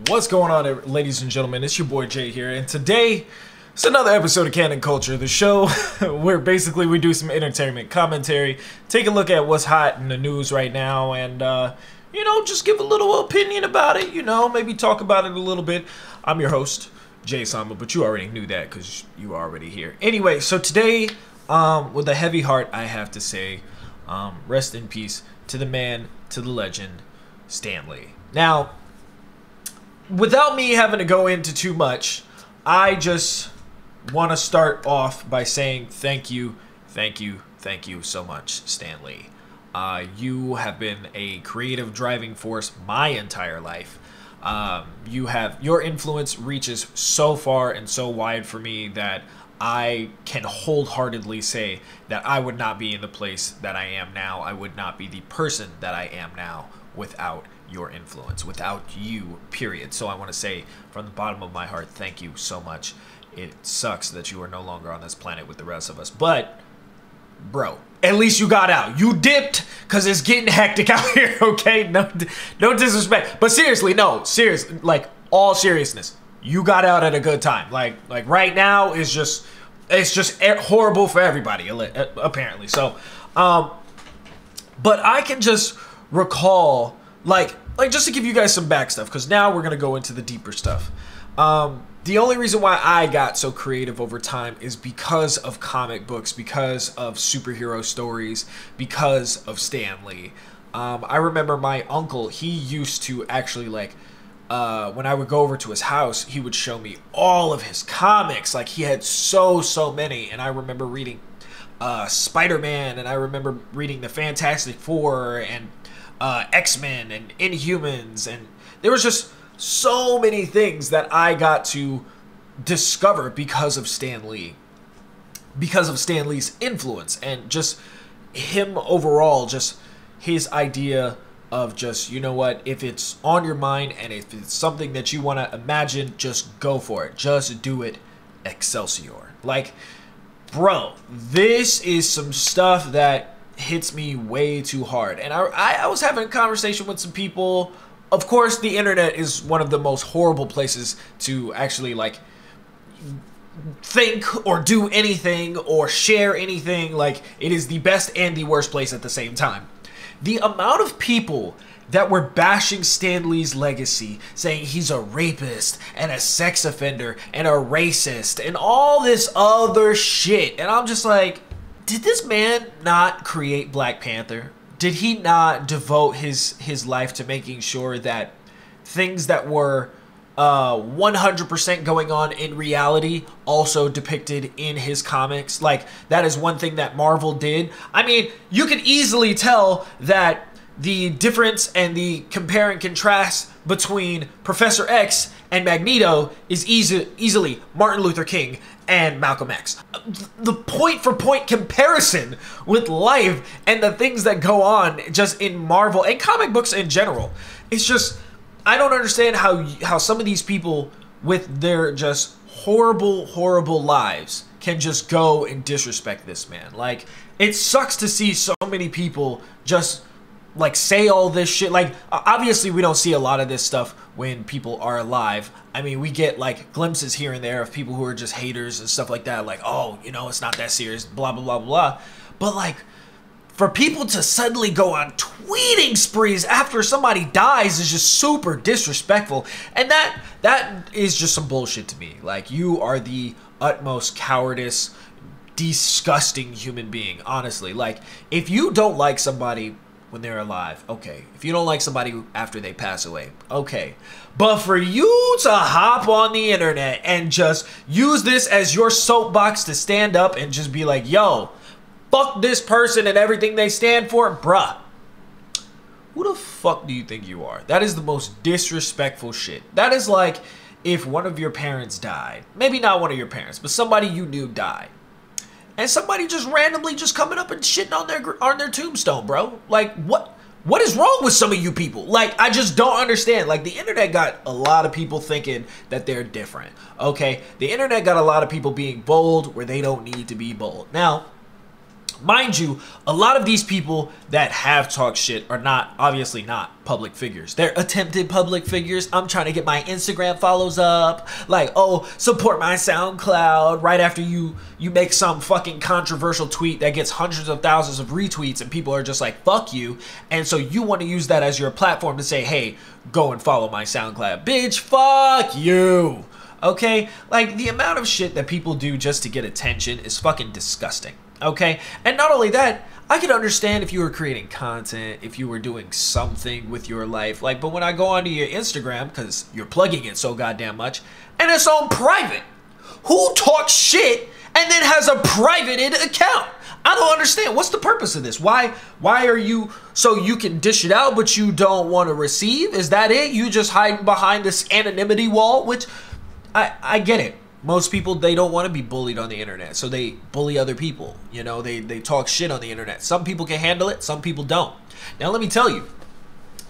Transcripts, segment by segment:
What's going on, ladies and gentlemen? It's your boy Jay here, and today it's another episode of Canon Culture, the show where basically we do some entertainment commentary, take a look at what's hot in the news right now, and just give a little opinion about it. Maybe talk about it a little bit. I'm your host, JustJaySama, but you already knew that because you were already here. Anyway, so today, with a heavy heart, I have to say, rest in peace to the man, to the legend, Stan Lee. Now, without me having to go into too much, I just want to start off by saying thank you so much, Stan Lee. You have been a creative driving force my entire life. Your influence reaches so far and so wide for me that I can wholeheartedly say that I would not be in the place that I am now. I would not be the person that I am now without your influence, without you, period. So I want to say from the bottom of my heart, thank you so much. It sucks that you are no longer on this planet with the rest of us, but bro, at least you got out. You dipped because it's getting hectic out here, okay? No disrespect, but seriously, like all seriousness, you got out at a good time. Like right now it's just horrible for everybody apparently. So but I can just recall like just to give you guys some back stuff, because now we're gonna go into the deeper stuff. The only reason why I got so creative over time is because of comic books, because of superhero stories, because of Stan Lee. I remember my uncle, he used to actually when I would go over to his house, he would show me all of his comics. Like, he had so many, and I remember reading Spider-Man, and I remember reading the Fantastic Four, and X-Men, and Inhumans, and there was just so many things that I got to discover because of Stan Lee. Because of Stan Lee's influence, and just him overall, just his idea of just, you know what, if it's on your mind and if it's something that you want to imagine, just go for it. Just do it. Excelsior. Like, bro, this is some stuff that hits me way too hard. And I was having a conversation with some people. Of course, the internet is one of the most horrible places to actually think or do anything or share anything. Like, it is the best and the worst place at the same time. The amount of people that were bashing Stan Lee's legacy, saying he's a rapist and a sex offender and a racist and all this other shit. And I'm just like, did this man not create Black Panther? Did he not devote his life to making sure that things that were 100% going on in reality also depicted in his comics? Like, that is one thing that Marvel did. I mean, you can easily tell that the difference and the compare and contrast between Professor X and Magneto is easily Martin Luther King and Malcolm X. The point-for-point comparison with life and the things that go on just in Marvel and comic books in general. It's just, I don't understand how some of these people with their just horrible lives can just go and disrespect this man. Like, it sucks to see so many people just say all this shit. Like, obviously we don't see a lot of this stuff when people are alive. I mean, we get glimpses here and there of people who are just haters and stuff like that. Like, oh, it's not that serious, blah, blah, blah, blah. But for people to suddenly go on tweeting sprees after somebody dies is just super disrespectful. And that is just some bullshit to me. Like, you are the utmost cowardice, disgusting human being, honestly. Like, if you don't like somebody when they're alive, okay. If you don't like somebody after they pass away, okay. But for you to hop on the internet and just use this as your soapbox to stand up and just be like, yo, fuck this person and everything they stand for, bruh. Who the fuck do you think you are? That is the most disrespectful shit. That is like if one of your parents died. Maybe not one of your parents, but somebody you knew died. And somebody just randomly just coming up and shitting on their tombstone, bro. Like, what is wrong with some of you people? Like, I just don't understand. Like, the internet got a lot of people thinking that they're different, okay? The internet got a lot of people being bold where they don't need to be bold. Now, Mind you, a lot of these people that have talked shit are obviously not public figures. They're attempted public figures. I'm trying to get my Instagram follows up. Like, oh, support my SoundCloud right after you make some fucking controversial tweet that gets hundreds of thousands of retweets and people are just like, fuck you. And so you want to use that as your platform to say, hey, go and follow my SoundCloud. Bitch, fuck you. Okay? Like, the amount of shit that people do just to get attention is fucking disgusting. Okay, and not only that, I could understand if you were creating content, if you were doing something with your life, like, but when I go onto your Instagram, because you're plugging it so goddamn much, and it's on private, who talks shit and then has a privated account? I don't understand. What's the purpose of this? Why are you, so you can dish it out, but you don't want to receive? Is that it? You just hiding behind this anonymity wall, which, I get it. Most people, they don't want to be bullied on the internet, so they bully other people. You know, they talk shit on the internet. Some people can handle it, some people don't. Now, let me tell you,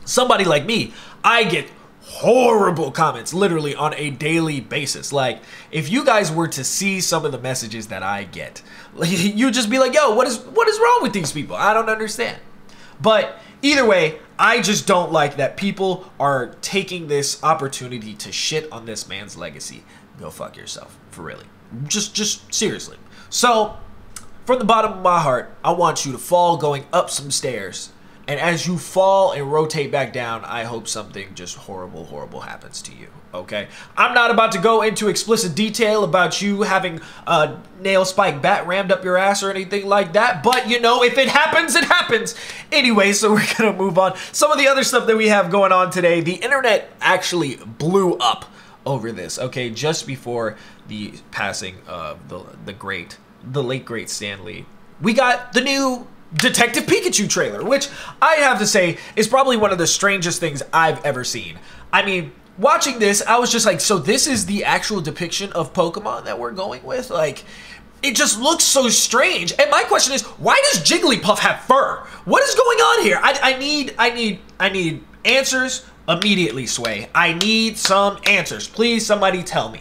somebody like me, I get horrible comments literally on a daily basis. Like, if you guys were to see some of the messages that I get, you'd just be like, yo, what is wrong with these people? I don't understand. But either way, I just don't like that people are taking this opportunity to shit on this man's legacy. Go fuck yourself, for really. Just seriously. So, from the bottom of my heart, I want you to fall going up some stairs. And as you fall and rotate back down, I hope something just horrible, horrible happens to you, okay? I'm not about to go into explicit detail about you having a nail spike bat rammed up your ass or anything like that. But, you know, if it happens, it happens. Anyway, so we're going to move on. Some of the other stuff that we have going on today, the internet actually blew up over this, okay, just before the passing of the late great Stan Lee. We got the new Detective Pikachu trailer, which I have to say is probably one of the strangest things I've ever seen. I mean, watching this, I was just like, so this is the actual depiction of Pokemon that we're going with? Like, it just looks so strange. And my question is, why does Jigglypuff have fur? What is going on here? I need answers immediately, Sway. I need some answers. Please, somebody tell me.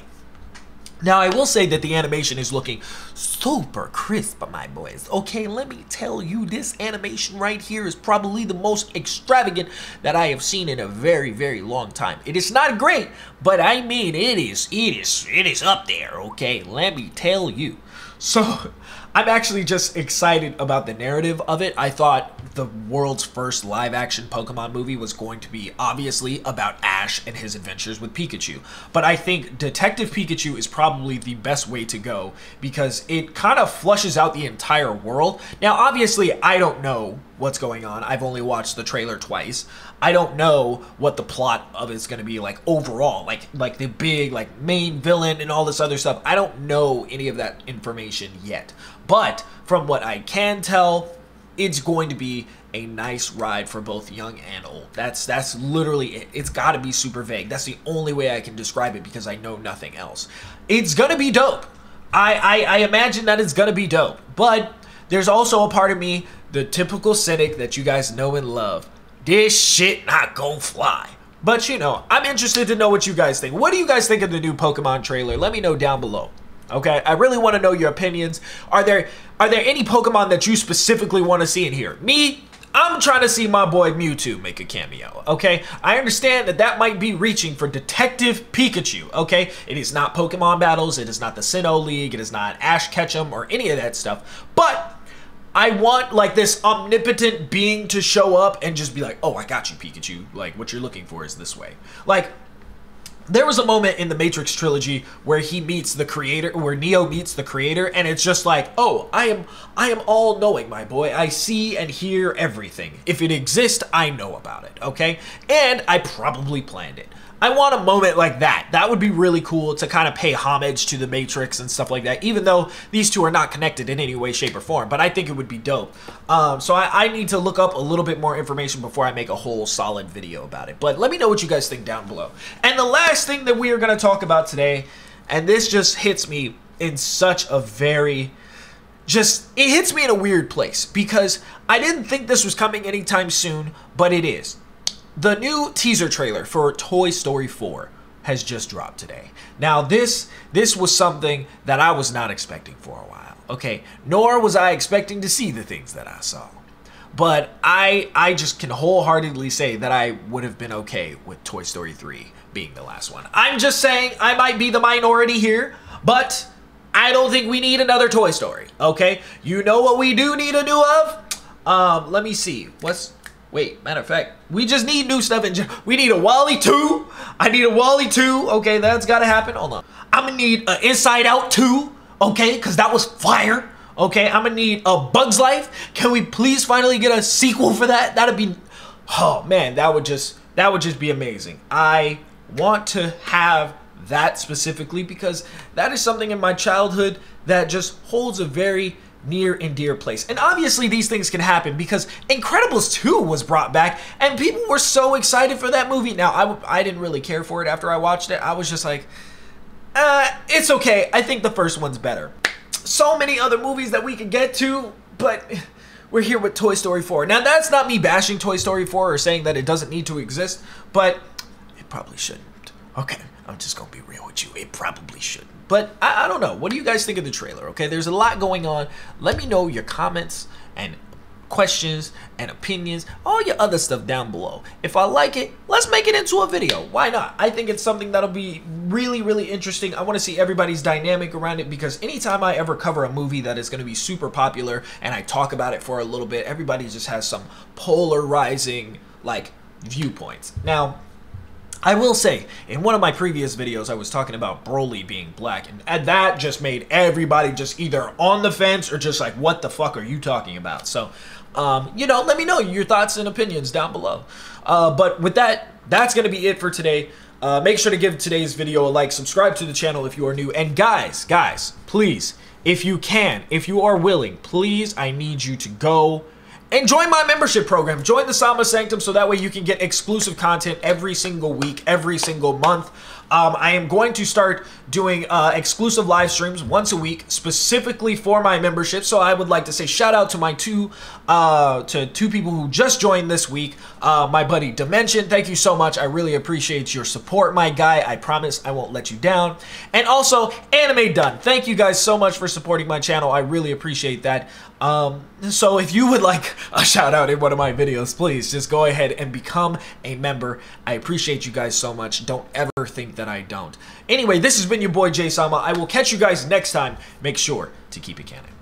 Now, I will say that the animation is looking super crisp, my boys. Okay, let me tell you, this animation right here is probably the most extravagant that I have seen in a very, very long time. It is not great, but I mean, it is up there, okay? Let me tell you. So, I'm actually just excited about the narrative of it. I thought the world's first live-action Pokemon movie was going to be obviously about Ash and his adventures with Pikachu. But I think Detective Pikachu is probably the best way to go because it kind of flushes out the entire world. Now, obviously, I don't know what's going on. I've only watched the trailer twice. I don't know what the plot of it's going to be like overall, like the big like main villain and all this other stuff. I don't know any of that information yet. But from what I can tell, it's going to be a nice ride for both young and old. That's literally it. It's got to be super vague. That's the only way I can describe it because I know nothing else. It's going to be dope. I imagine that it's going to be dope. But there's also a part of me, the typical cynic that you guys know and love. This shit not gonna fly. But you know, I'm interested to know what you guys think. What do you guys think of the new Pokemon trailer? Let me know down below. Okay, I really want to know your opinions. Are there any Pokemon that you specifically want to see in here? Me, I'm trying to see my boy Mewtwo make a cameo, okay? I understand that might be reaching for Detective Pikachu, okay? It is not Pokemon Battles, it is not the Sinnoh League, it is not Ash Ketchum or any of that stuff, but I want like this omnipotent being to show up and just be like, oh, I got you, Pikachu. Like, what you're looking for is this way. Like, there was a moment in the Matrix trilogy where he meets the creator, where Neo meets the creator, and it's just like, oh, I am all knowing, my boy. I see and hear everything. If it exists, I know about it, okay? And I probably planned it. I want a moment like that. That would be really cool to kind of pay homage to the Matrix and stuff like that, even though these two are not connected in any way, shape, or form, but I think it would be dope. So I need to look up a little bit more information before I make a whole solid video about it. But let me know what you guys think down below. And the last thing that we are going to talk about today, and this just hits me in such a very... it hits me in a weird place, because I didn't think this was coming anytime soon, but it is. The new teaser trailer for Toy Story 4 has just dropped today. Now, this was something that I was not expecting for a while, okay? Nor was I expecting to see the things that I saw. But I just can wholeheartedly say that I would have been okay with Toy Story 3 being the last one. I'm just saying I might be the minority here, but I don't think we need another Toy Story, okay? You know what we do need a new of? Let me see. Wait, matter of fact, we just need new stuff we need a WALL-E 2. I need a WALL-E 2. Okay, that's gotta happen. Hold on. I'm gonna need an Inside Out 2, okay? Because that was fire. Okay, I'm gonna need a Bug's Life. Can we please finally get a sequel for that? That'd be, oh man, that would just be amazing. I want to have that specifically because that is something in my childhood that just holds a very near and dear place. And obviously these things can happen because Incredibles 2 was brought back and people were so excited for that movie. Now, I didn't really care for it after I watched it. I was just like, it's okay. I think the first one's better. So many other movies that we could get to, but we're here with Toy Story 4. Now, that's not me bashing Toy Story 4 or saying that it doesn't need to exist, but it probably shouldn't. Okay, I'm just gonna be real with you. It probably shouldn't. But I don't know. What do you guys think of the trailer? Okay, there's a lot going on. Let me know your comments and questions and opinions, all your other stuff down below. If I like it, let's make it into a video. Why not? I think it's something that'll be really, really interesting. I want to see everybody's dynamic around it because anytime I ever cover a movie that is going to be super popular and I talk about it for a little bit, everybody just has some polarizing like viewpoints. Now, I will say, in one of my previous videos, I was talking about Broly being black, and that just made everybody just either on the fence or just like, what the fuck are you talking about? So, you know, let me know your thoughts and opinions down below. But with that, that's going to be it for today. Make sure to give today's video a like, subscribe to the channel if you are new, and guys, please, if you can, if you are willing, please, I need you to go and join my membership program. Join the Sama Sanctum so that way you can get exclusive content every single week, every single month. I am going to start doing exclusive live streams once a week specifically for my membership. So I would like to say shout out to my two people who just joined this week. My buddy Dimension, thank you so much. I really appreciate your support, my guy. I promise I won't let you down. And also Anime Done. Thank you guys so much for supporting my channel. I really appreciate that. So if you would like a shout out in one of my videos, please just go ahead and become a member. I appreciate you guys so much. Don't ever think that I don't. Anyway, this has been your boy JaySama. I will catch you guys next time. Make sure to keep it canon.